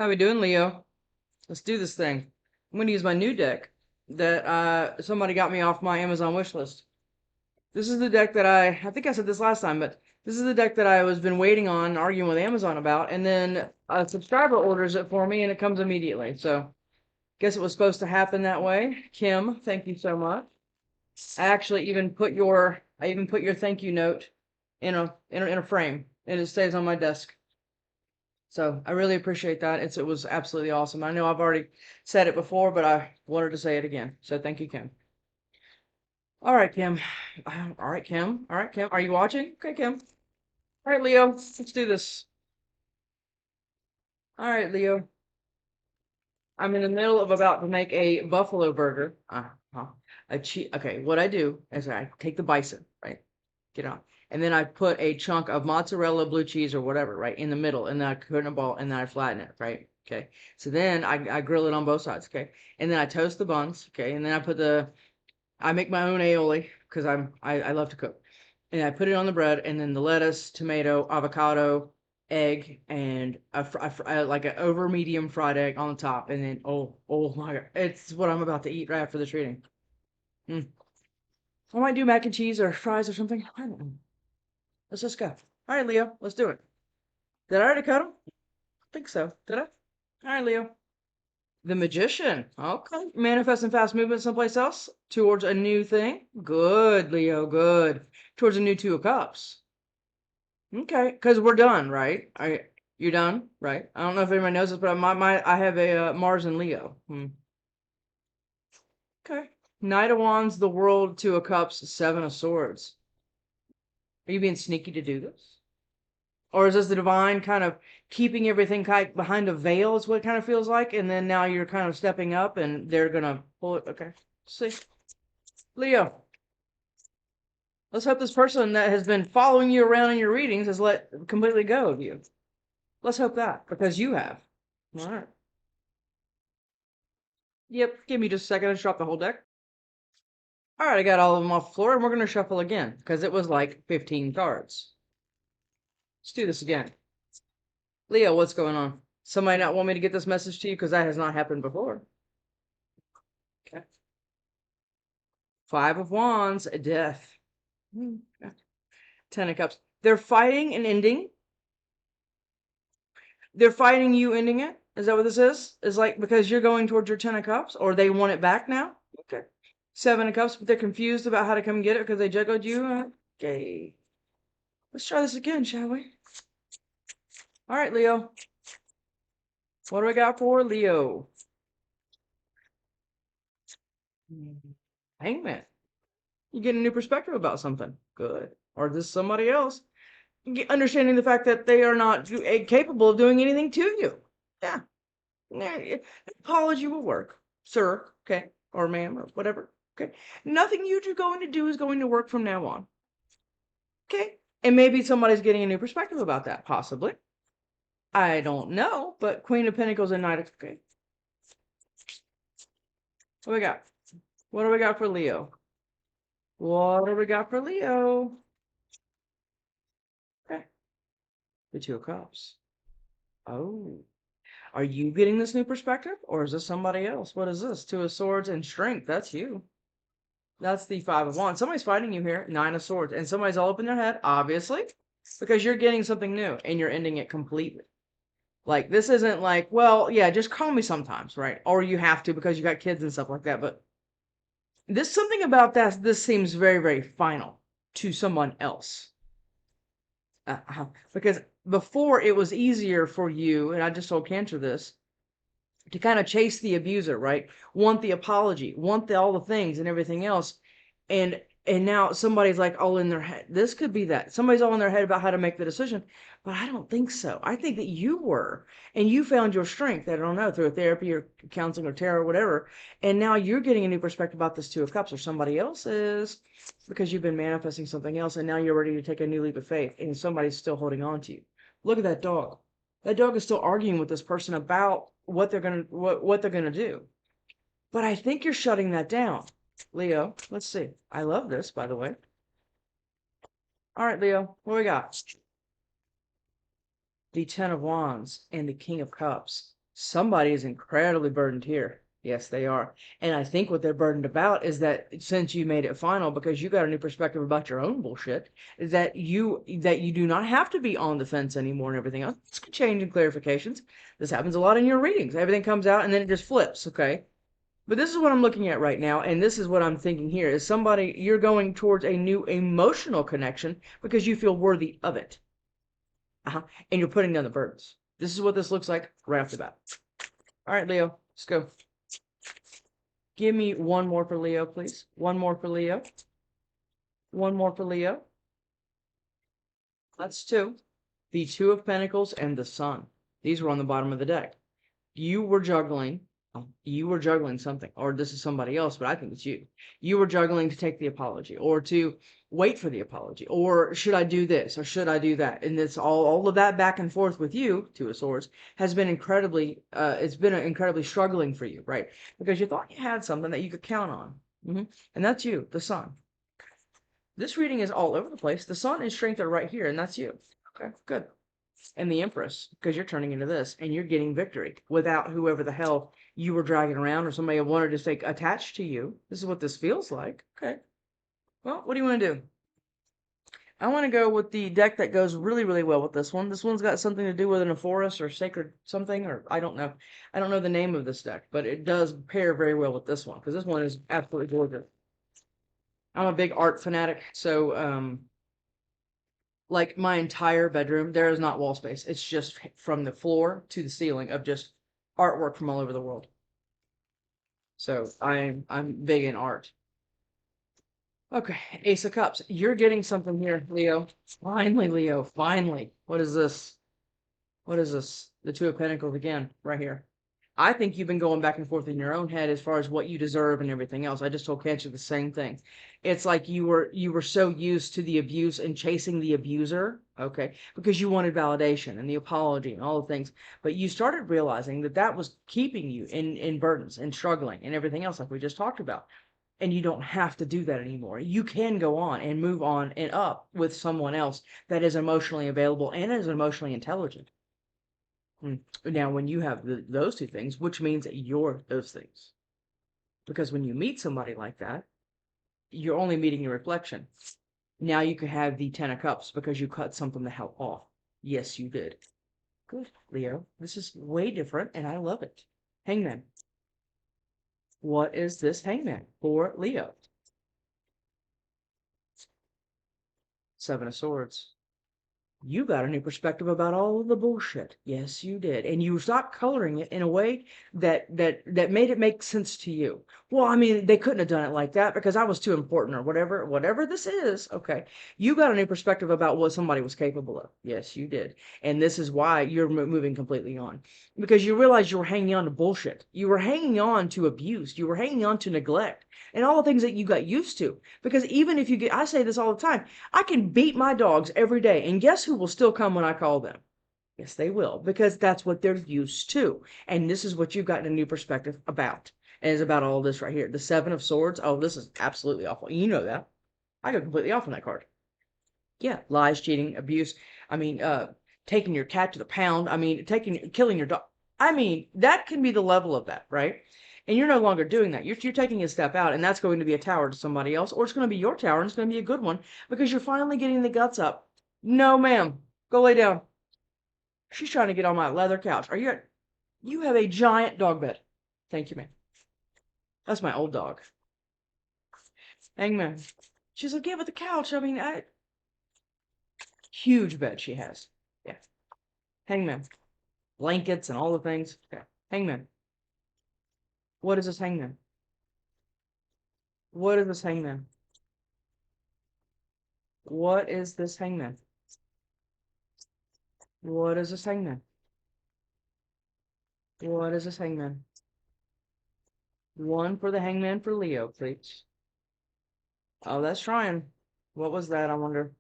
How we doing, Leo? Let's do this thing. I'm going to use my new deck that somebody got me off my Amazon wish list. This is the deck that I think I said this last time, but this is the deck that I was been waiting on, arguing with Amazon about, and then a subscriber orders it for me, and it comes immediately. So, guess it was supposed to happen that way. Kim, thank you so much. I even put your thank you note in a frame, and it stays on my desk. So I really appreciate that. It was absolutely awesome. I know I've already said it before, but I wanted to say it again. So thank you, Kim. All right, Kim. All right, Kim. All right, Kim. Are you watching? Okay, Kim. All right, Leo. Let's do this. All right, Leo. I'm in the middle of about to make a buffalo burger. Okay, what I do is I take the bison, right? Get on. And then I put a chunk of mozzarella, blue cheese, or whatever, right, in the middle, and then I cut in a ball, and then I flatten it, right? Okay. So then I grill it on both sides, okay? And then I toast the buns, okay? And then I make my own aioli because I love to cook. And I put it on the bread, and then the lettuce, tomato, avocado, egg, and like an over medium fried egg on the top. And then oh my God, it's what I'm about to eat right after this reading. Mm. I might do mac and cheese or fries or something. I don't know. Let's just go. All right, Leo, let's do it. Did I already cut him? I think so. Did I? All right, Leo. The Magician. Okay. Manifesting fast movement someplace else towards a new thing. Good, Leo. Good. Towards a new Two of Cups. Okay. Because we're done, right? You done? Right? I don't know if anybody knows this, but I have a Mars and Leo. Okay. Knight of Wands, the World, Two of Cups, Seven of Swords. Are you being sneaky to do this? Or is this the divine kind of keeping everything kind of behind a veil is what it kind of feels like, and then now you're kind of stepping up and they're gonna pull it? Okay. See. Leo, let's hope this person that has been following you around in your readings has let completely go of you. Let's hope that, because you have. All right. Yep, give me just a second to drop the whole deck. All right, I got all of them off the floor, and we're gonna shuffle again, because it was like 15 cards. Let's do this again. Leo, what's going on? Somebody not want me to get this message to you because that has not happened before. Okay. Five of Wands, death. Ten of Cups. They're fighting and ending. They're fighting you ending it. Is that what this is? Is like because you're going towards your Ten of Cups, or they want it back now? Okay. Seven of Cups, but they're confused about how to come get it because they juggled you. Okay. Let's try this again, shall we? All right, Leo. What do I got for Leo? Hangman. You get a new perspective about something. Good. Or this somebody else. Understanding the fact that they are not capable of doing anything to you. Yeah. Apology will work, sir. Okay. Or ma'am, or whatever. Okay. Nothing you're going to do is going to work from now on. Okay. And maybe somebody's getting a new perspective about that, possibly. I don't know, but Queen of Pentacles and Knight of... Okay. What do we got? What do we got for Leo? What do we got for Leo? Okay. The Two of Cups. Oh. Are you getting this new perspective, or is this somebody else? What is this? Two of Swords and Strength. That's you. That's the Five of Wands. Somebody's fighting you here. Nine of Swords. And somebody's all up in their head, obviously, because you're getting something new and you're ending it completely. Like, this isn't like, well, yeah, just call me sometimes, right? Or you have to because you got kids and stuff like that. But there's something about that. This seems very, very final to someone else. Because before it was easier for you, and I just told Cantor this, to kind of chase the abuser, right? Want the apology, want all the things and everything else. And now somebody's like all in their head. This could be that. Somebody's all in their head about how to make the decision. But I don't think so. I think that you were, and you found your strength, I don't know, through a therapy or counseling or tarot or whatever. And now you're getting a new perspective about this Two of Cups, or somebody else is, because you've been manifesting something else, and now you're ready to take a new leap of faith, and somebody's still holding on to you. Look at that dog. That dog is still arguing with this person about what they're gonna do. But I think you're shutting that down. Leo, let's see. I love this, by the way. All right, Leo, what we got? The Ten of Wands and the King of Cups. Somebody is incredibly burdened here. Yes, they are. And I think what they're burdened about is that since you made it final, because you got a new perspective about your own bullshit, is that you do not have to be on the fence anymore and everything else. This could change in clarifications. This happens a lot in your readings. Everything comes out and then it just flips, okay? But this is what I'm looking at right now, and this is what I'm thinking here is somebody, you're going towards a new emotional connection because you feel worthy of it. And you're putting down the burdens. This is what this looks like right off the bat. All right, Leo, let's go. Give me one more for Leo, please. One more for Leo. One more for Leo. That's two. The Two of Pentacles and the Sun. These were on the bottom of the deck. You were juggling. You were juggling something, or this is somebody else, but I think it's you. You were juggling to take the apology, or to wait for the apology, or should I do this, or should I do that? And it's all of that back and forth with you, Two of Swords, has been incredibly, it's been incredibly struggling for you, right? Because you thought you had something that you could count on. And that's you, the Sun. This reading is all over the place. The Sun is strengthened right here, and that's you. Okay, good. And the Empress, because you're turning into this, and you're getting victory without whoever the hell you were dragging around or somebody wanted to stay attached to you. This is what this feels like. Okay. Well, what do you want to do? I want to go with the deck that goes really, really well with this one. This one's got something to do with an forest or sacred something, or I don't know. I don't know the name of this deck, but it does pair very well with this one, because this one is absolutely gorgeous. I'm a big art fanatic, so like my entire bedroom, there is not wall space. It's just from the floor to the ceiling of just artwork from all over the world. So I'm big in art. Okay, Ace of Cups. You're getting something here, Leo. Finally, Leo. Finally. What is this? What is this? The Two of Pentacles again, right here. I think you've been going back and forth in your own head as far as what you deserve and everything else. I just told Cancer the same thing. It's like you were so used to the abuse and chasing the abuser, okay, because you wanted validation and the apology and all the things. But you started realizing that that was keeping you in burdens and struggling and everything else like we just talked about. And you don't have to do that anymore. You can go on and move on and up with someone else that is emotionally available and is emotionally intelligent. Now, when you have those two things, which means that you're those things. Because when you meet somebody like that, you're only meeting your reflection. Now you can have the Ten of Cups because you cut something the hell off. Yes, you did. Good, Leo. This is way different, and I love it. Hangman. What is this Hangman for Leo? Seven of Swords. You got a new perspective about all of the bullshit. Yes, you did. And you stopped coloring it in a way that made it make sense to you. Well, I mean, they couldn't have done it like that because I was too important or whatever this is. Okay. You got a new perspective about what somebody was capable of. Yes, you did. And this is why you're moving completely on. Because you realize you were hanging on to bullshit. You were hanging on to abuse. You were hanging on to neglect and all the things that you got used to. Because even if you get, I say this all the time, I can beat my dogs every day, and guess who will still come when I call them? Yes, they will, because that's what they're used to. And this is what you've gotten a new perspective about. And it's about all this right here. The Seven of Swords. Oh, this is absolutely awful. You know that. I go completely off on that card. Yeah, lies, cheating, abuse. I mean, taking your cat to the pound. I mean, killing your dog. I mean, that can be the level of that, right? And you're no longer doing that. You're taking a step out, and that's going to be a tower to somebody else, or it's going to be your tower, and it's going to be a good one because you're finally getting the guts up. No, ma'am. Go lay down. She's trying to get on my leather couch. You have a giant dog bed. Thank you, ma'am. That's my old dog. Hangman. She's like, yeah, but the couch. I mean, huge bed she has. Yeah. Hangman. Blankets and all the things. Okay. Hangman. What is this Hangman? What is this Hangman? What is this Hangman? What is this Hangman? What is this Hangman? One for the Hangman for Leo, please. Oh, that's trying. What was that, I wonder?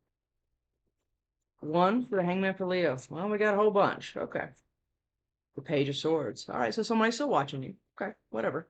One for the Hangman for Leo. Well, we got a whole bunch. Okay. The Page of Swords. All right, so somebody's still watching you. Okay, whatever.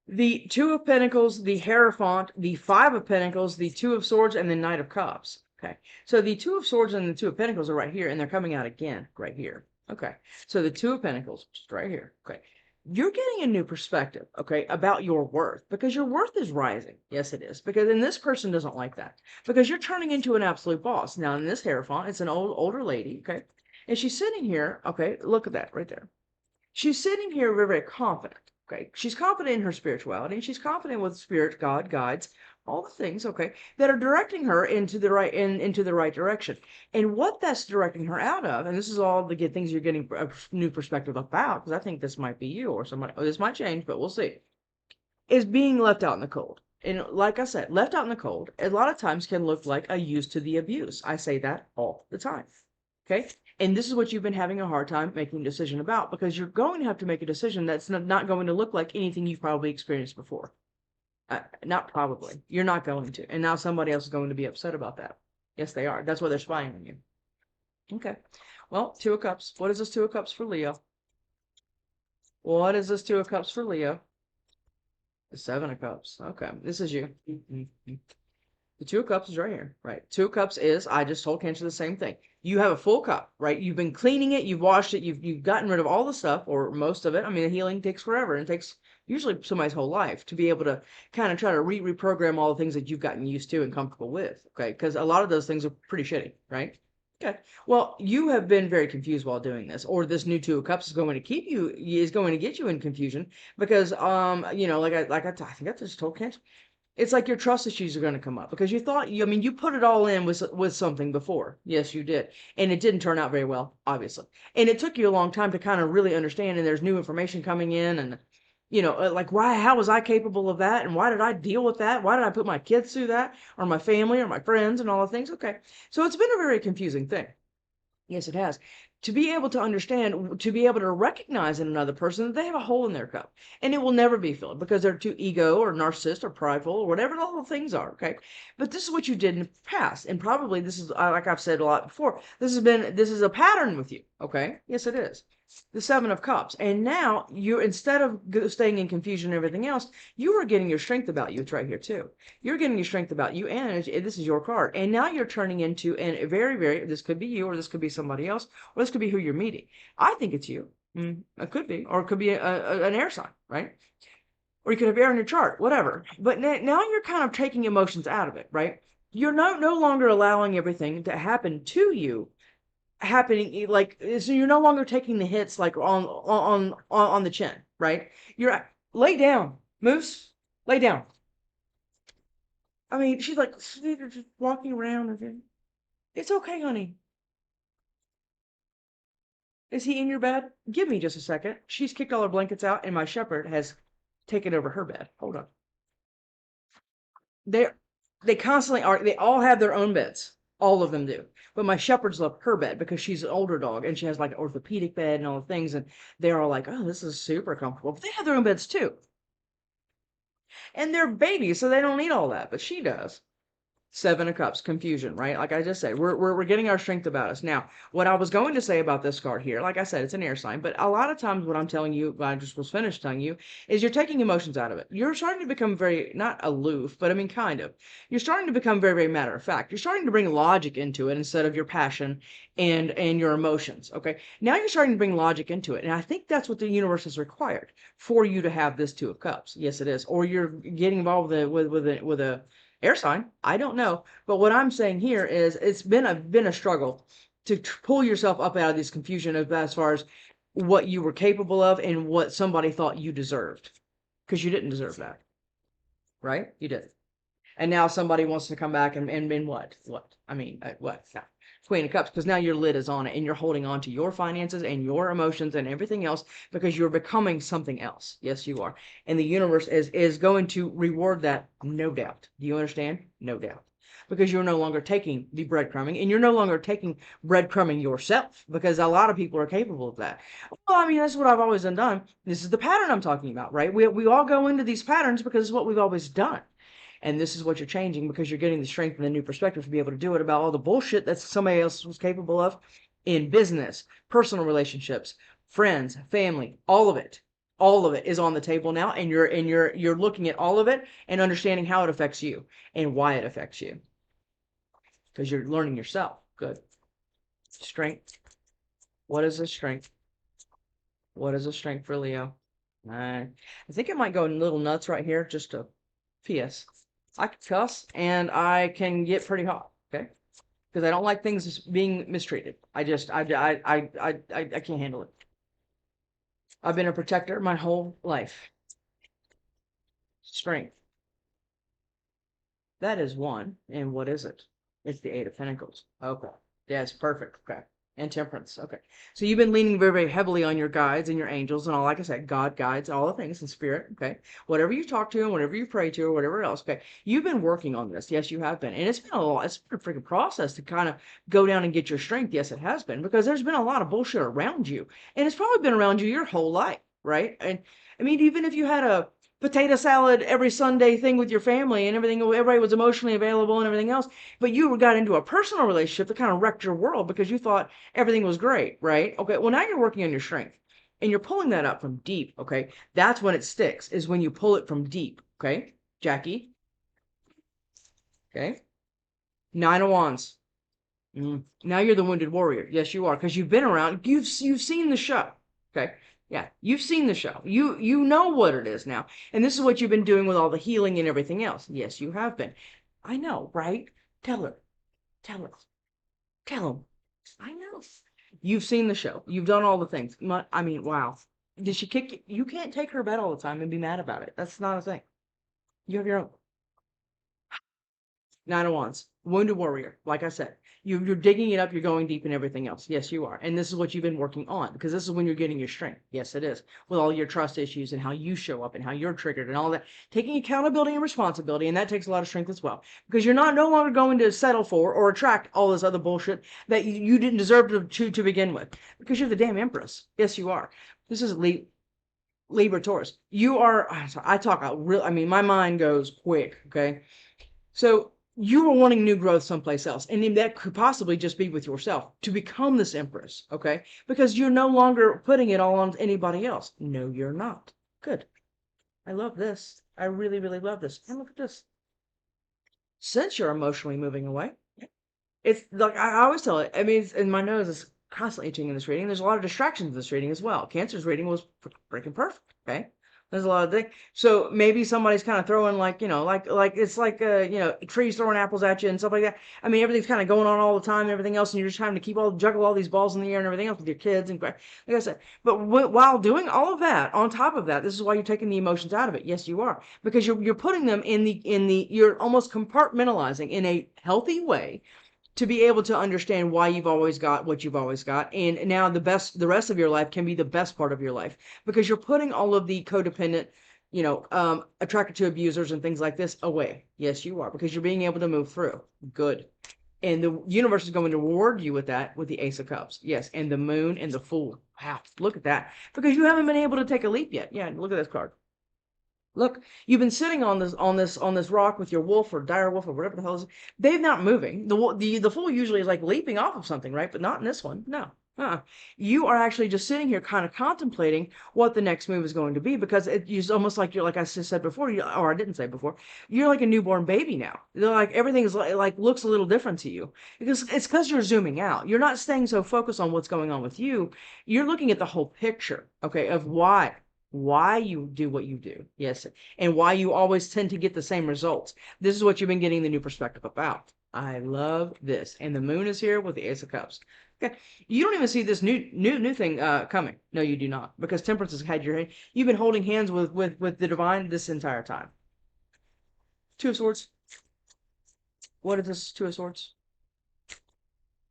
The Two of Pentacles, the Hierophant, the Five of Pentacles, the Two of Swords, and the Knight of Cups. Okay, so the Two of Swords and the Two of Pentacles are right here, and they're coming out again right here. Okay. So the Two of Pentacles, just right here. Okay. You're getting a new perspective, okay, about your worth, because your worth is rising. Yes, it is. Because then this person doesn't like that, because you're turning into an absolute boss. Now in this Hierophant, it's an older lady, okay, and she's sitting here. Okay, look at that right there. She's sitting here very, very confident. Okay. She's confident in her spirituality, and she's confident with spirit, God, guides, all the things, okay, that are directing her into the right into the right direction. And what that's directing her out of, and this is all the good things you're getting a new perspective about, because I think this might be you or somebody, or this might change, but we'll see, is being left out in the cold. And like I said, left out in the cold, a lot of times can look like a used to the abuse. I say that all the time. Okay. And this is what you've been having a hard time making a decision about, because you're going to have to make a decision that's not going to look like anything you've probably experienced before. Not probably. You're not going to. And now somebody else is going to be upset about that. Yes, they are. That's why they're spying on you. Okay. Well, Two of Cups. What is this Two of Cups for Leo? What is this Two of Cups for Leo? The Seven of Cups. Okay. This is you. The Two of Cups is right here, right? Two of Cups is, I just told Cancer the same thing. You have a full cup, right? You've been cleaning it, you've washed it, you've gotten rid of all the stuff, or most of it. I mean, the healing takes forever, and it takes usually somebody's whole life to be able to kind of try to reprogram all the things that you've gotten used to and comfortable with, okay? Because a lot of those things are pretty shitty, right? Okay. Well, you have been very confused while doing this, or this new Two of Cups is going to is going to get you in confusion because, I think I just told Cancer, it's like your trust issues are going to come up because you thought I mean, you put it all in with something before. Yes, you did. And it didn't turn out very well, obviously. And it took you a long time to kind of really understand. And there's new information coming in, and, like, how was I capable of that? And why did I deal with that? Why did I put my kids through that, or my family or my friends and all the things? Okay. So it's been a very confusing thing. Yes, it has. To be able to understand, to be able to recognize in another person that they have a hole in their cup, and it will never be filled because they're too ego or narcissist or prideful or whatever all the things are. Okay. But this is what you did in the past. And probably this is, like I've said a lot before, this is a pattern with you. Okay. Yes, it is. The Seven of Cups. And now you, instead of staying in confusion and everything else, you are getting your strength about you. It's right here too. You're getting your strength about you, and this is your card. And now you're turning into a very, very, this could be you, or this could be somebody else, or this could be who you're meeting. I think it's you. It could be, or it could be an air sign, right? Or you could have air in your chart, whatever. But now you're kind of taking emotions out of it, right? You're no longer allowing everything to happen to you happening, like, so you're no longer taking the hits like on the chin, right? You're lay down, Moose, lay down. I mean, she's like just walking around and it's okay, honey. Is he in your bed? Give me just a second. She's kicked all her blankets out, and my shepherd has taken over her bed. Hold on. They they constantly are. They all have their own beds. All of them do. But my shepherds love her bed because she's an older dog and she has like an orthopedic bed and all the things. And they're all like, "Oh, this is super comfortable." But they have their own beds too, and they're babies, so they don't need all that. But she does. Seven of Cups, confusion, right? Like I just said, we're getting our strength about us. Now, what I was going to say about this card here, like I said, it's an air sign, but a lot of times what I'm telling you, what I just was finished telling you, is you're taking emotions out of it. You're starting to become very, not aloof, but I mean, kind of. You're starting to become very, very matter of fact. You're starting to bring logic into it instead of your passion and your emotions, okay? Now you're starting to bring logic into it, and I think that's what the universe has required for you to have this Two of Cups. Yes, it is. Or you're getting involved with a air sign. I don't know. But what I'm saying here is it's been a struggle to pull yourself up out of this confusion as far as what you were capable of and what somebody thought you deserved. Because you didn't deserve that. Right? You didn't. And now somebody wants to come back and what? What? I mean, what? No. Queen of Cups, because now your lid is on it and you're holding on to your finances and your emotions and everything else because you're becoming something else. Yes, you are. And the universe is going to reward that, no doubt. Do you understand? No doubt. Because you're no longer taking the breadcrumbing and you're no longer taking breadcrumbing yourself because a lot of people are capable of that. Well, I mean, that's what I've always done. This is the pattern I'm talking about, right? We all go into these patterns because it's what we've always done. And this is what you're changing because you're getting the strength and the new perspective to be able to do it about all the bullshit that somebody else was capable of in business, personal relationships, friends, family, all of it. All of it is on the table now, and you're looking at all of it and understanding how it affects you and why it affects you. Because you're learning yourself. Good. Strength. What is the strength? What is the strength for Leo? I think it might go a little nuts right here. Just a PS. I can cuss and I can get pretty hot. Okay, because I don't like things being mistreated. I can't handle it. I've been a protector my whole life. Strength. That is one. And what is it? It's the Eight of Pentacles. Okay. Yes, perfect. Okay. And Temperance. Okay. So you've been leaning very, very heavily on your guides and your angels and all, like I said, God guides, all the things in spirit. Okay. Whatever you talk to and whatever you pray to or whatever else. Okay. You've been working on this. Yes, you have been. And it's been a lot, it's been a freaking process to kind of go down and get your strength. Yes, it has been, because there's been a lot of bullshit around you. And it's probably been around you your whole life, right? And I mean, even if you had a potato salad every Sunday thing with your family and everything, everybody was emotionally available and everything else, but you got into a personal relationship that kind of wrecked your world because you thought everything was great, right? Okay, well, now you're working on your strength and you're pulling that up from deep, okay? That's when it sticks, is when you pull it from deep, okay? Jackie, okay? Nine of Wands. Now you're the wounded warrior. Yes, you are, because you've been around. You've seen the show. Okay. Yeah, you've seen the show. You know what it is now. And this is what you've been doing with all the healing and everything else. Yes, you have been. I know, right? Tell her. Tell her. Tell him. I know. You've seen the show. You've done all the things. I mean, wow. Did she kick you? You can't take her bed all the time and be mad about it. That's not a thing. You have your own. Nine of Wands, wounded warrior. Like I said, you're digging it up. You're going deep and everything else. Yes, you are. And this is what you've been working on, because this is when you're getting your strength. Yes, it is. With all your trust issues and how you show up and how you're triggered and all that, taking accountability and responsibility. And that takes a lot of strength as well, because you're not no longer going to settle for or attract all this other bullshit that you didn't deserve to begin with, because you're the damn Empress. Yes, you are. This is Libra Taurus. You are, I talk out real, I mean, my mind goes quick. Okay. So you are wanting new growth someplace else. And that could possibly just be with yourself to become this Empress. Okay. Because you're no longer putting it all on anybody else. No, you're not. Good. I love this. I really, really love this. And look at this. Since you're emotionally moving away, it's like I always tell it. I mean, and my nose is constantly itching in this reading. There's a lot of distractions in this reading as well. Cancer's reading was freaking perfect. Okay. There's a lot of things. So maybe somebody's kind of throwing like, like it's like, trees throwing apples at you and stuff like that. I mean, everything's kind of going on all the time and everything else. And you're just trying to juggle all these balls in the air and everything else with your kids. And like I said, but while doing all of that, on top of that, this is why you're taking the emotions out of it. Yes, you are, because you're putting them you're almost compartmentalizing in a healthy way to be able to understand why you've always got what you've always got. And now the rest of your life can be the best part of your life, because you're putting all of the codependent, attracted to abusers and things like this away. Yes, you are, because you're being able to move through. Good. And the universe is going to reward you with that, with the Ace of Cups. Yes. And the Moon and the Fool. Wow. Look at that. Because you haven't been able to take a leap yet. Yeah. Look at this card. Look, you've been sitting on this rock with your wolf or dire wolf or whatever the hell it is. They're not moving. The fool usually is like leaping off of something, right? But not in this one. No. You are actually just sitting here kind of contemplating what the next move is going to be, because it's almost like you're, like I said before, or I didn't say before, you're like a newborn baby now. They're like everything is like looks a little different to you, because it's because you're zooming out. You're not staying so focused on what's going on with you. You're looking at the whole picture, okay, of why you do what you do. Yes. And why you always tend to get the same results. This is what you've been getting the new perspective about. I love this. And the Moon is here with the Ace of Cups. Okay. You don't even see this new thing coming. No, you do not. Because Temperance has had your hand. You've been holding hands with the divine this entire time. Two of Swords. What is this Two of Swords?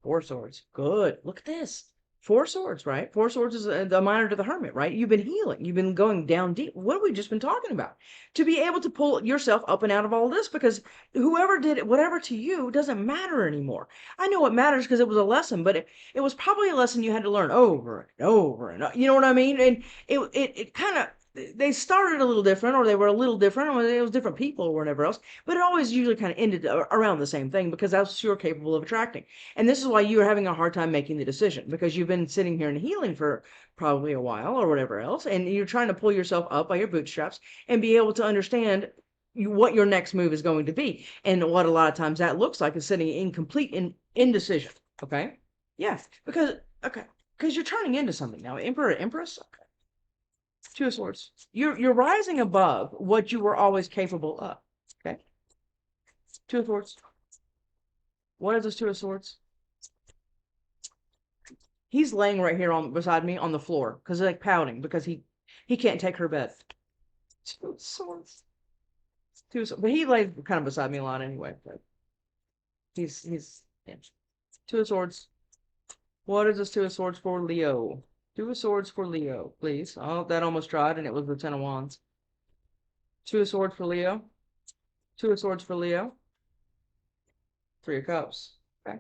Four Swords. Good. Look at this. Four Swords, right? Four Swords is the minor to the Hermit, right? You've been healing. You've been going down deep. What have we just been talking about? To be able to pull yourself up and out of all this, because whoever did it, whatever to you, doesn't matter anymore. I know it matters because it was a lesson, but it was probably a lesson you had to learn over and over and over. You know what I mean? And it kind of, they started a little different, or they were a little different, or it was different people or whatever else, but it always usually kind of ended around the same thing, because that's what you're capable of attracting. And this is why you're having a hard time making the decision, because you've been sitting here and healing for probably a while or whatever else, and you're trying to pull yourself up by your bootstraps and be able to understand what your next move is going to be. And what a lot of times that looks like is sitting in complete indecision. Okay. Yes. Because, okay. because you're turning into something now. Emperor, Empress. Okay. Two of Swords. You're rising above what you were always capable of. Okay. Two of Swords. What is this Two of Swords? He's laying right here on beside me on the floor because like pouting because he can't take her bed. Two of Swords. Two of Swords. But he lays kind of beside me a lot anyway. But he's yeah. Two of Swords. What is this Two of Swords for Leo? Two of Swords for Leo, please. Oh, that almost tried, and it was the Ten of Wands. Two of Swords for Leo. Two of Swords for Leo. Three of Cups. Okay.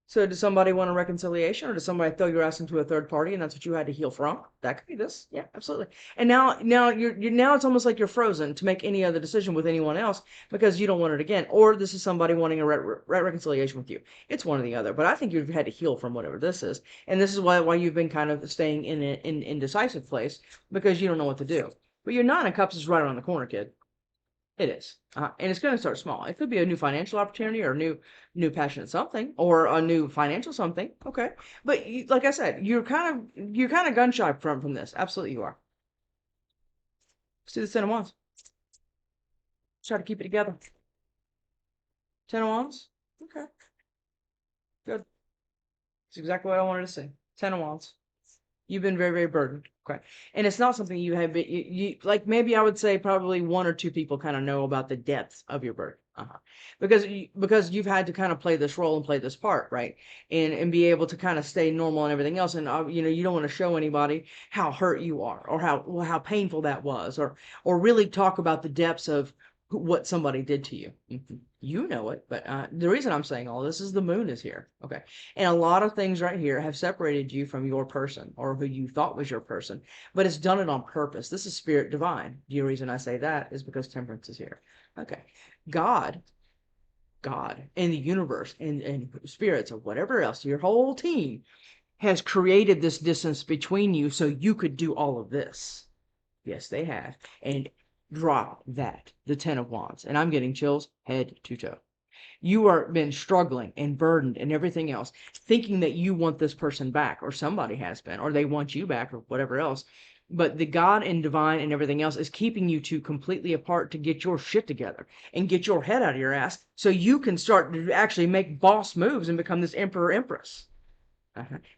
So does somebody want a reconciliation, or does somebody throw your ass into a third party, and that's what you had to heal from? That could be this. Yeah, absolutely. And now you're now it's almost like you're frozen to make any other decision with anyone else because you don't want it again. Or this is somebody wanting a reconciliation with you. It's one or the other. But I think you've had to heal from whatever this is, and this is why you've been kind of staying in an indecisive place because you don't know what to do. But your Nine of Cups is right around the corner, kid. It is. And it's going to start small. It could be a new financial opportunity or a new passion at something or a new financial something. Okay. But like I said, you're kind of gun shy from this. Absolutely you are. Let's do the Ten of Wands. Let's try to keep it together. Ten of Wands. Okay. Good. That's exactly what I wanted to see. Ten of Wands. You've been very, very burdened. Okay. And it's not something you have been, you like maybe I would say probably one or two people kind of know about the depth of your burden. Because you've had to kind of play this role and play this part, right? And be able to kind of stay normal and everything else. And you don't want to show anybody how hurt you are or how painful that was or really talk about the depths of what somebody did to you. You know it, but the reason I'm saying all this is the moon is here. Okay. And a lot of things right here have separated you from your person or who you thought was your person, but it's done it on purpose. This is spirit divine. The reason I say that is because Temperance is here. Okay. God and the universe and spirits or whatever else, your whole team has created this distance between you so you could do all of this. Yes, they have. And drop that, the Ten of Wands. And I'm getting chills head to toe. You are been struggling and burdened and everything else, thinking that you want this person back, or somebody has been, or they want you back, or whatever else. But the God and divine and everything else is keeping you two completely apart to get your shit together and get your head out of your ass so you can start to actually make boss moves and become this emperor empress.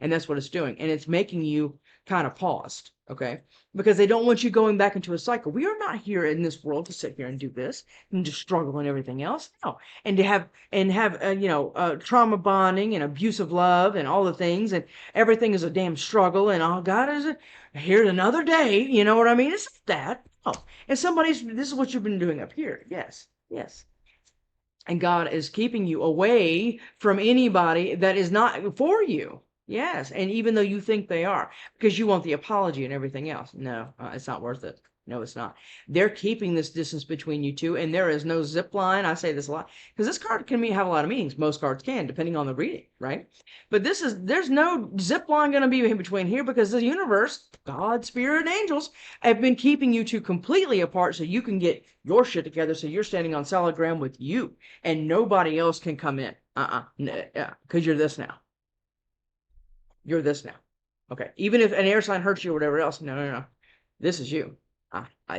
And that's what it's doing. And it's making you kind of paused, okay? Because they don't want you going back into a cycle. We are not here in this world to sit here and do this and just struggle and everything else. No. And to have trauma bonding and abusive love and all the things and everything is a damn struggle and oh God is here's another day. You know what I mean? It's that. Oh. And this is what you've been doing up here. Yes. Yes. And God is keeping you away from anybody that is not for you. Yes. And even though you think they are, because you want the apology and everything else. No, it's not worth it. No, it's not. They're keeping this distance between you two, and there is no zip line. I say this a lot because this card can have a lot of meanings. Most cards can, depending on the reading, right? But there's no zip line going to be in between here because the universe, God, spirit, and angels have been keeping you two completely apart so you can get your shit together so you're standing on solid ground with you and nobody else can come in. Because you're this now. You're this now. Okay. Even if an air sign hurts you or whatever else, no. This is you.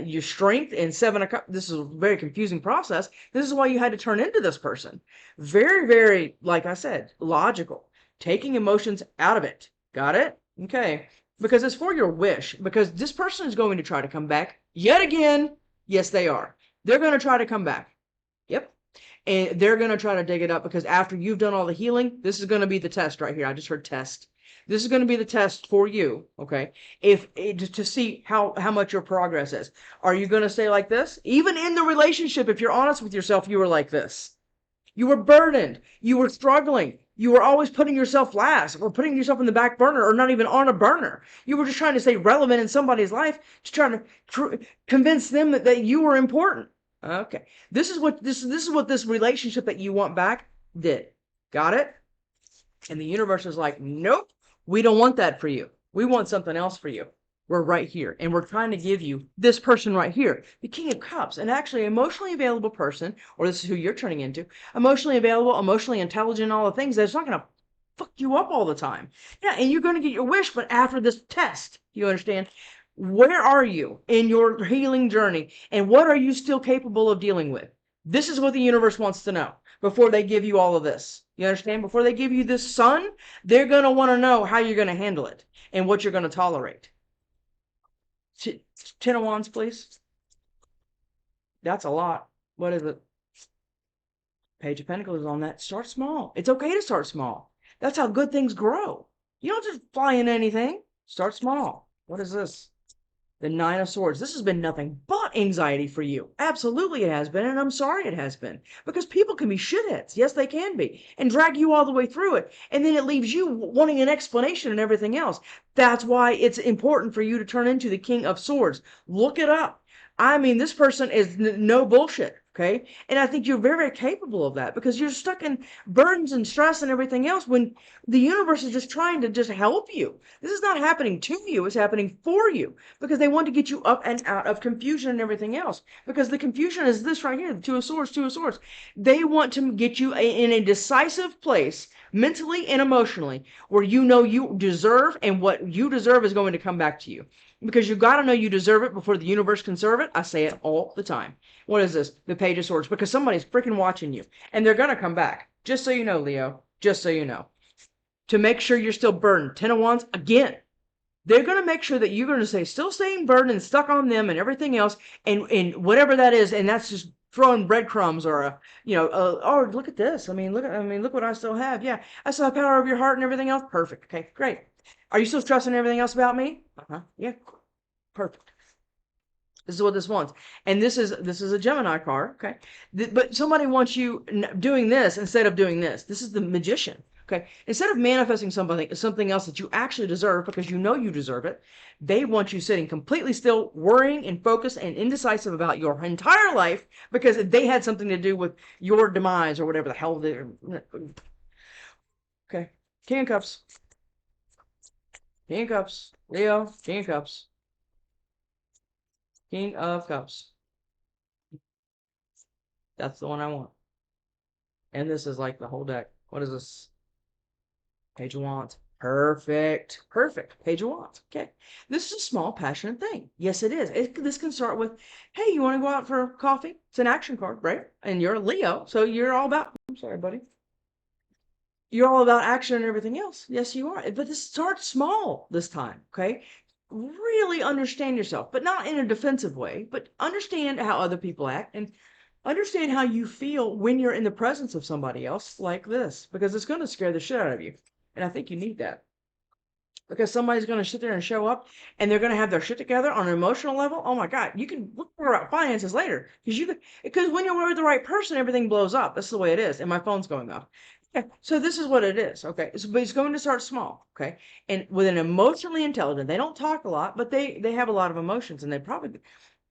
Your strength and Seven of Cups. This is a very confusing process. This is why you had to turn into this person. Very, very, like I said, logical. Taking emotions out of it. Got it? Okay. Because it's for your wish. Because this person is going to try to come back yet again. Yes, they are. They're going to try to come back. Yep. And they're going to try to dig it up because after you've done all the healing, this is going to be the test right here. I just heard test. This is going to be the test for you, okay? To see how much your progress is. Are you going to stay like this? Even in the relationship, if you're honest with yourself, you were like this. You were burdened. You were struggling. You were always putting yourself last or putting yourself in the back burner or not even on a burner. You were just trying to stay relevant in somebody's life to try to convince them that you were important. Okay. This is what this relationship that you want back did. Got it? And the universe is like, nope. We don't want that for you. We want something else for you. We're right here. And we're trying to give you this person right here, the King of Cups, an actually emotionally available person, or this is who you're turning into, emotionally available, emotionally intelligent, all the things that's not going to fuck you up all the time. Yeah, and you're going to get your wish, but after this test, you understand? Where are you in your healing journey, and what are you still capable of dealing with? This is what the universe wants to know before they give you all of this. You understand? Before they give you this sun, they're going to want to know how you're going to handle it and what you're going to tolerate. 10 of Wands, please. That's a lot. What is it? Page of Pentacles is on that. Start small. It's okay to start small. That's how good things grow. You don't just fly into anything. Start small. What is this? The Nine of Swords. This has been nothing but anxiety for you. Absolutely it has been, and I'm sorry it has been. Because people can be shitheads. Yes, they can be. And drag you all the way through it. And then it leaves you wanting an explanation and everything else. That's why it's important for you to turn into the King of Swords. Look it up. I mean, this person is no bullshit. Okay. And I think you're very, very capable of that because you're stuck in burdens and stress and everything else when the universe is just trying to just help you. This is not happening to you. It's happening for you because they want to get you up and out of confusion and everything else. Because the confusion is this right here, the Two of Swords, Two of Swords. They want to get you in a decisive place mentally and emotionally where you know you deserve and what you deserve is going to come back to you. Because you've got to know you deserve it before the universe can serve it. I say it all the time. What is this? The Page of Swords. Because somebody's freaking watching you. And they're going to come back. Just so you know, Leo. Just so you know. To make sure you're still burdened. 10 of Wands, again. They're going to make sure that you're going to still staying burdened and stuck on them and everything else. And whatever that is. And that's just throwing breadcrumbs or, oh, look at this. Look what I still have. Yeah. I still have power of your heart and everything else. Perfect. Okay, great. Are you still trusting everything else about me? Yeah. Perfect. This is what this wants. And this is a Gemini card, okay? But somebody wants you doing this instead of doing this. This is the Magician, okay? Instead of manifesting something else that you actually deserve because you know you deserve it, they want you sitting completely still, worrying and focused and indecisive about your entire life because they had something to do with your demise or whatever the hell they're... Okay. King of Cups. King of Cups. Leo, King of Cups. King of Cups. That's the one I want. And this is like the whole deck. What is this? Page of Wands. Perfect. Perfect. Page of Wands. Okay. This is a small, passionate thing. Yes, it is. This can start with, hey, you want to go out for coffee? It's an action card, right? And you're a Leo, so you're all about... I'm sorry, buddy. You're all about action and everything else. Yes, you are. But this starts small this time, okay? Really understand yourself, but not in a defensive way, but understand how other people act and understand how you feel when you're in the presence of somebody else like this, because it's going to scare the shit out of you. And I think you need that. Because somebody's going to sit there and show up and they're going to have their shit together on an emotional level. Oh my God, you can look for finances later because when you're with the right person, everything blows up. That's the way it is. And my phone's going off. Okay, so this is what it is. Okay, but it's going to start small. Okay, and with an emotionally intelligent, they don't talk a lot, but they have a lot of emotions, and they probably,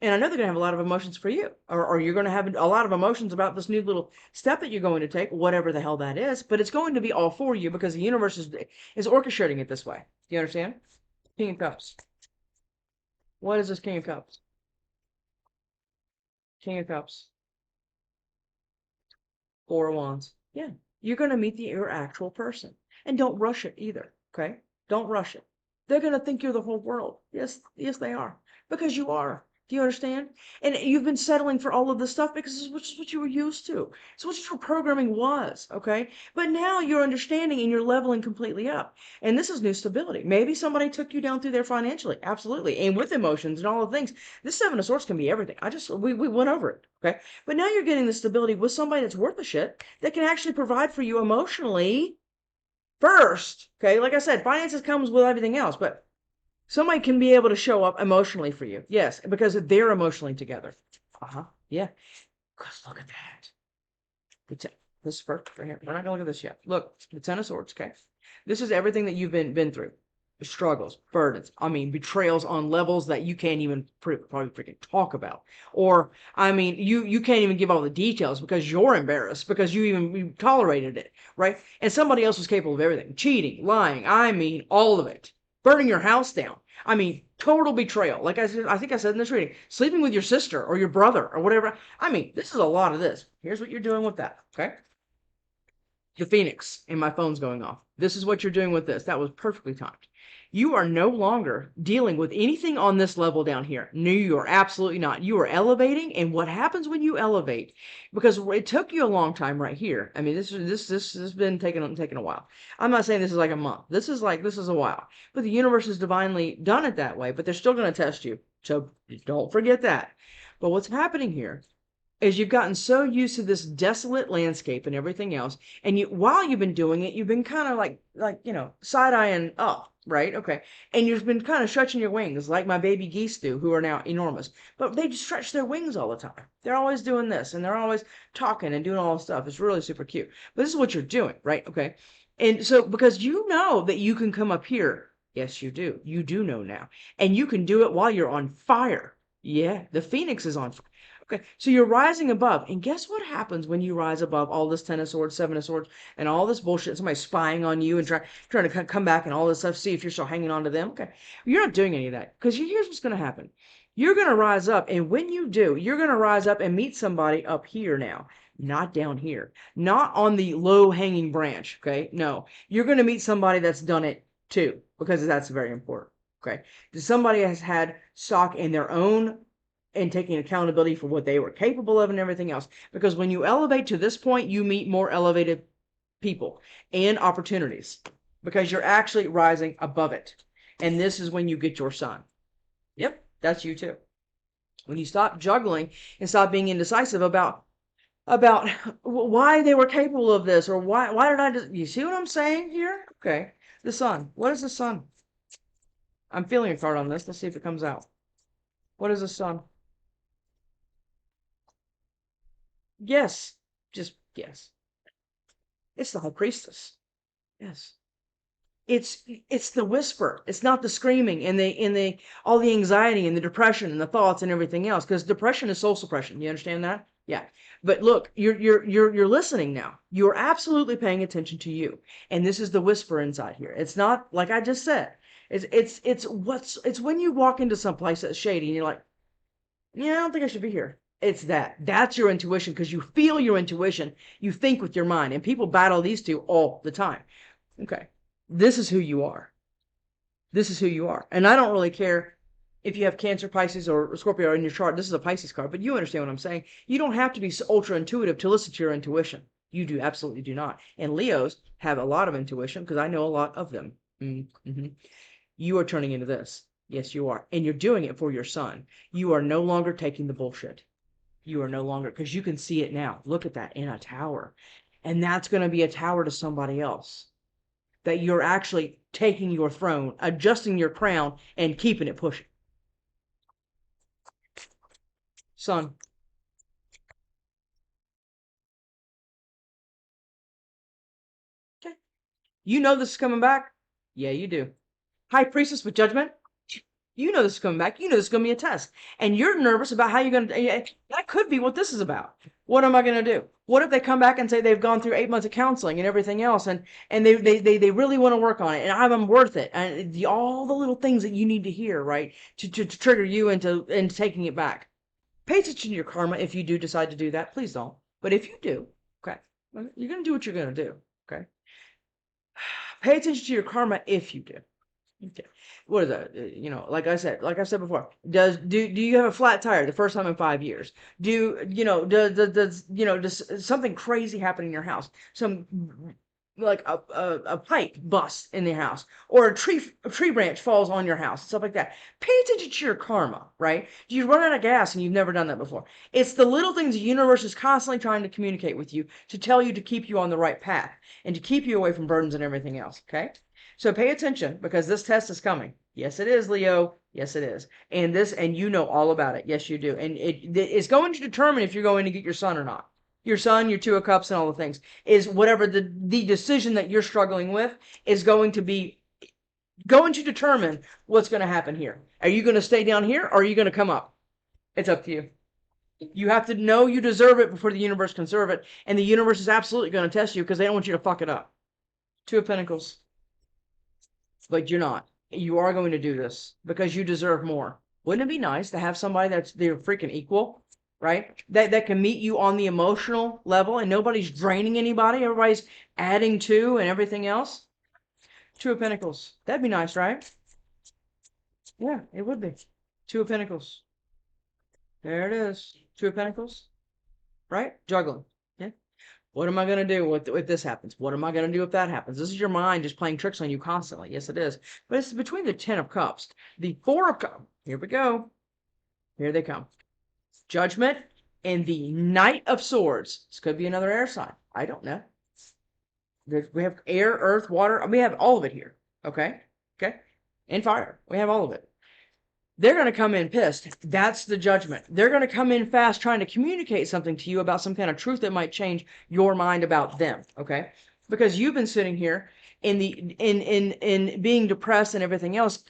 and I know they're going to have a lot of emotions for you, or you're going to have a lot of emotions about this new little step that you're going to take, whatever the hell that is. But it's going to be all for you because the universe is orchestrating it this way. Do you understand? King of Cups. What is this King of Cups? King of Cups. Four of Wands. Yeah. You're going to meet your actual person. And don't rush it either. Okay? Don't rush it. They're going to think you're the whole world. Yes, they are. Because you are. Do you understand? And you've been settling for all of this stuff because this is what you were used to. It's what your programming was, okay? But now you're understanding and you're leveling completely up. And this is new stability. Maybe somebody took you down through there financially. Absolutely. And with emotions and all the things. This Seven of Swords can be everything. We went over it, okay? But now you're getting the stability with somebody that's worth a shit that can actually provide for you emotionally first, okay? Like I said, finances comes with everything else, but somebody can be able to show up emotionally for you. Yes, because they're emotionally together. Yeah. Because look at that. This is perfect right here. We're not going to look at this yet. Look, the Ten of Swords, okay? This is everything that you've been through. Struggles, burdens, betrayals on levels that you can't even probably freaking talk about. Or, you can't even give all the details because you're embarrassed because you tolerated it, right? And somebody else was capable of everything. Cheating, lying, all of it. Burning your house down. Total betrayal. Like I said, I think I said in this reading, sleeping with your sister or your brother or whatever. This is a lot of this. Here's what you're doing with that, okay? the Phoenix, and my phone's going off. This is what you're doing with this. That was perfectly timed. You are no longer dealing with anything on this level down here. No, you are absolutely not. You are elevating, and what happens when you elevate? Because it took you a long time right here. I mean, this has been taking a while. I'm not saying this is like a month. This is a while. But the universe has divinely done it that way. But they're still going to test you, so don't forget that. But what's happening here is you've gotten so used to this desolate landscape and everything else, and while you've been doing it, you've been kind of like side-eyeing up, right? Okay. And you've been kind of stretching your wings like my baby geese do, who are now enormous. But they just stretch their wings all the time. They're always doing this, and they're always talking and doing all this stuff. It's really super cute. But this is what you're doing, right? Okay. And so because you know that you can come up here. Yes, you do. You do know now. And you can do it while you're on fire. Yeah, the Phoenix is on fire. Okay, so you're rising above, and guess what happens when you rise above all this Ten of Swords, Seven of Swords, and all this bullshit? Somebody spying on you and trying to come back and all this stuff, see if you're still hanging on to them. Okay, you're not doing any of that, because here's what's going to happen. You're going to rise up, and when you do, you're going to rise up and meet somebody up here now, not down here, not on the low-hanging branch. Okay, no, you're going to meet somebody that's done it too, because that's very important. Okay, somebody has had stock in their own and taking accountability for what they were capable of and everything else. Because when you elevate to this point, you meet more elevated people and opportunities because you're actually rising above it. And this is when you get your sun. Yep, that's you too. When you stop juggling and stop being indecisive about why they were capable of this, or why did I just, you see what I'm saying here? Okay, the sun. What is the sun? I'm feeling a card on this. Let's see if it comes out. What is the sun? Yes, just yes. It's the High Priestess. Yes. It's the whisper. It's not the screaming and the all the anxiety and the depression and the thoughts and everything else. Because depression is soul suppression. You understand that? Yeah. But look, you're listening now. You're absolutely paying attention to you. And this is the whisper inside here. It's not like I just said. It's when you walk into some place that's shady and you're like, yeah, I don't think I should be here. It's that. That's your intuition because you feel your intuition. You think with your mind. And people battle these two all the time. Okay. This is who you are. This is who you are. And I don't really care if you have Cancer, Pisces, or Scorpio in your chart. This is a Pisces card, but you understand what I'm saying. You don't have to be ultra intuitive to listen to your intuition. You do absolutely do not. And Leos have a lot of intuition because I know a lot of them. Mm-hmm. You are turning into this. Yes, you are. And you're doing it for your son. You are no longer taking the bullshit. You are no longer, because you can see it now. Look at that in a tower. And that's going to be a tower to somebody else. That you're actually taking your throne, adjusting your crown, and keeping it pushing. Son. Okay. You know this is coming back? Yeah, you do. High Priestess with Judgment? You know this is coming back. You know this is going to be a test. And you're nervous about how you're going to... That could be what this is about. What am I going to do? What if they come back and say they've gone through 8 months of counseling and everything else, and they really want to work on it, and I'm worth it, and all the little things that you need to hear, right, to trigger you into taking it back. Pay attention to your karma if you do decide to do that. Please don't. But if you do, okay, you're going to do what you're going to do, okay? Pay attention to your karma if you do. Okay. What is that? Like I said before, do you have a flat tire the first time in 5 years? Does something crazy happen in your house? Some like a pipe busts in the house, or a tree branch falls on your house, stuff like that. Pay attention to your karma, right? Do you run out of gas and you've never done that before? It's the little things the universe is constantly trying to communicate with you to tell you to keep you on the right path and to keep you away from burdens and everything else, okay? So pay attention because this test is coming. Yes, it is, Leo. Yes, it is. And you know all about it. Yes, you do. And it's going to determine if you're going to get your son or not. Your son, your Two of Cups, and all the things is whatever the decision that you're struggling with is going to determine what's going to happen here. Are you going to stay down here or are you going to come up? It's up to you. You have to know you deserve it before the universe can serve it. And the universe is absolutely going to test you because they don't want you to fuck it up. Two of Pentacles. But you're not. You are going to do this because you deserve more. Wouldn't it be nice to have somebody that's their freaking equal? right? That can meet you on the emotional level, and nobody's draining anybody. Everybody's adding to and everything else. Two of Pentacles. That'd be nice, right? Yeah, it would be. Two of Pentacles. There it is. Two of Pentacles. Right? Juggling. Yeah. What am I going to do if this happens? What am I going to do if that happens? This is your mind just playing tricks on you constantly. Yes, it is. But it's between the Ten of Cups. The Four of Cups. Here we go. Here they come. Judgment and the Knight of Swords. This could be another air sign. I don't know. We have air, earth, water. We have all of it here. Okay? Okay? And fire. We have all of it. They're going to come in pissed. That's the Judgment. They're going to come in fast trying to communicate something to you about some kind of truth that might change your mind about them. Okay? Because you've been sitting here in being depressed and everything else,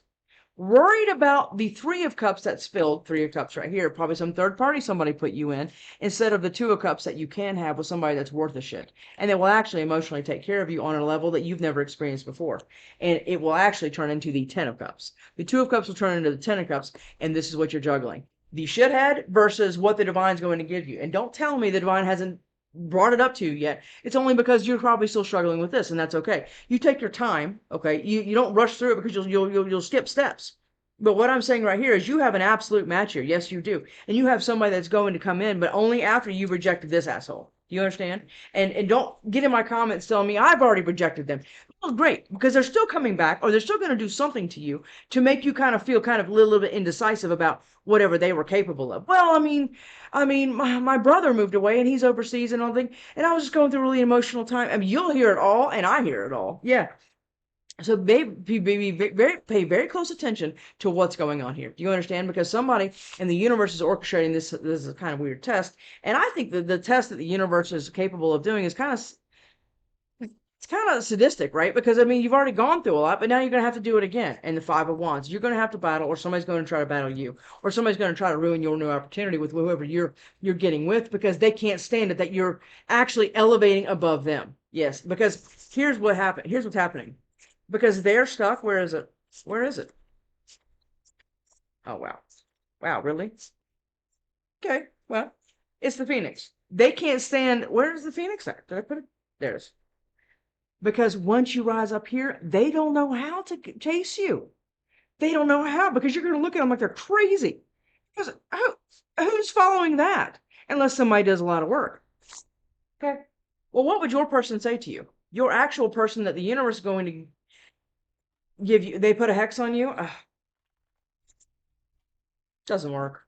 worried about the Three of Cups that spilled. Three of Cups right here. Probably some third party somebody put you in, instead of the Two of Cups that you can have with somebody that's worth a shit. And they will actually emotionally take care of you on a level that you've never experienced before. And it will actually turn into the Ten of Cups. The Two of Cups will turn into the Ten of Cups, and this is what you're juggling. The shithead versus what the divine's going to give you. And don't tell me the divine hasn't brought it up to you yet. It's only because you're probably still struggling with this, and that's okay. You take your time, okay? You don't rush through it because you'll skip steps. But what I'm saying right here is you have an absolute match here. Yes, you do. And you have somebody that's going to come in, but only after you've rejected this asshole. Do you understand? And don't get in my comments telling me I've already rejected them. Well, great, because they're still coming back, or they're still going to do something to you to make you kind of feel kind of a little bit indecisive about whatever they were capable of. Well, I mean, my brother moved away and he's overseas and all that, and I was just going through a really emotional time. I mean, you'll hear it all, and I hear it all. Yeah. So pay very close attention to what's going on here. Do you understand? Because somebody in the universe is orchestrating this. This is a kind of weird test, and I think that the test that the universe is capable of doing is it's kind of sadistic, right? Because I mean, you've already gone through a lot, but now you're going to have to do it again. And the Five of Wands, you're going to have to battle, or somebody's going to try to battle you, or somebody's going to try to ruin your new opportunity with whoever you're getting with, because they can't stand it that you're actually elevating above them. Yes, because here's what happened. Here's what's happening. Because they're stuck. Where is it? Where is it? Oh, wow. Wow, really? Okay, well, it's the Phoenix. They can't stand. Where's the Phoenix at? Did I put it? There it is. Because once you rise up here, they don't know how to chase you. They don't know how, because you're going to look at them like they're crazy. Because who's following that? Unless somebody does a lot of work. Okay. Well, what would your person say to you? Your actual person that the universe is going to give you, they put a hex on you? Doesn't work.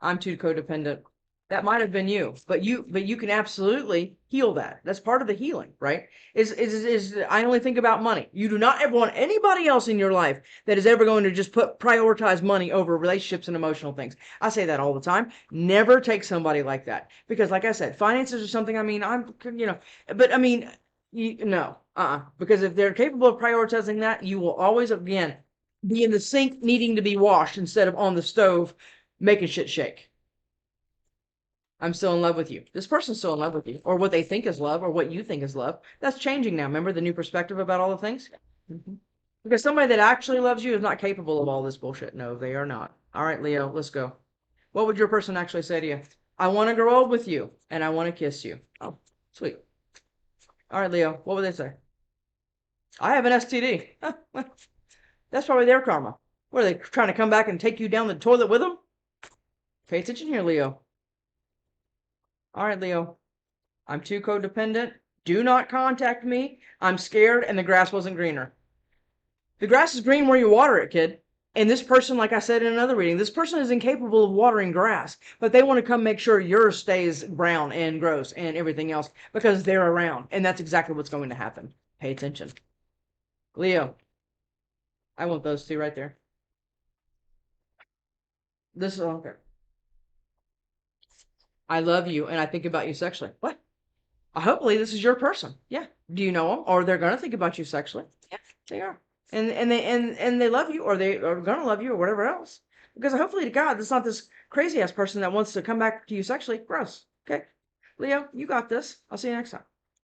I'm too codependent. That might have been you, but you can absolutely heal that. That's part of the healing, right? Is I only think about money. You do not ever want anybody else in your life that is ever going to just prioritize money over relationships and emotional things. I say that all the time. Never take somebody like that, because like I said, finances are something. I mean, but I mean, no, because if they're capable of prioritizing that, you will always again be in the sink needing to be washed instead of on the stove making shit shake. I'm still in love with you. This person's still in love with you, or what they think is love, or what you think is love. That's changing now. Remember the new perspective about all the things? Because somebody that actually loves you is not capable of all this bullshit. No, they are not. All right, Leo, let's go. What would your person actually say to you? I want to grow old with you, and I want to kiss you. Oh, sweet. All right, Leo, what would they say? I have an STD. That's probably their karma. What, are they trying to come back and take you down the toilet with them? Pay attention here, Leo. All right, Leo. I'm too codependent. Do not contact me. I'm scared, and the grass wasn't greener. The grass is green where you water it, kid. And this person, like I said in another reading, this person is incapable of watering grass, but they want to come make sure yours stays brown and gross and everything else because they're around. And that's exactly what's going to happen. Pay attention. Leo, I want those two right there. This is okay. I love you, and I think about you sexually. What? Hopefully this is your person. Yeah. Do you know them? Or they're gonna think about you sexually. Yeah, they are. And they love you, or they are gonna love you, or whatever else. Because hopefully to God, it's not this crazy ass person that wants to come back to you sexually. Gross. Okay. Leo, you got this. I'll see you next time.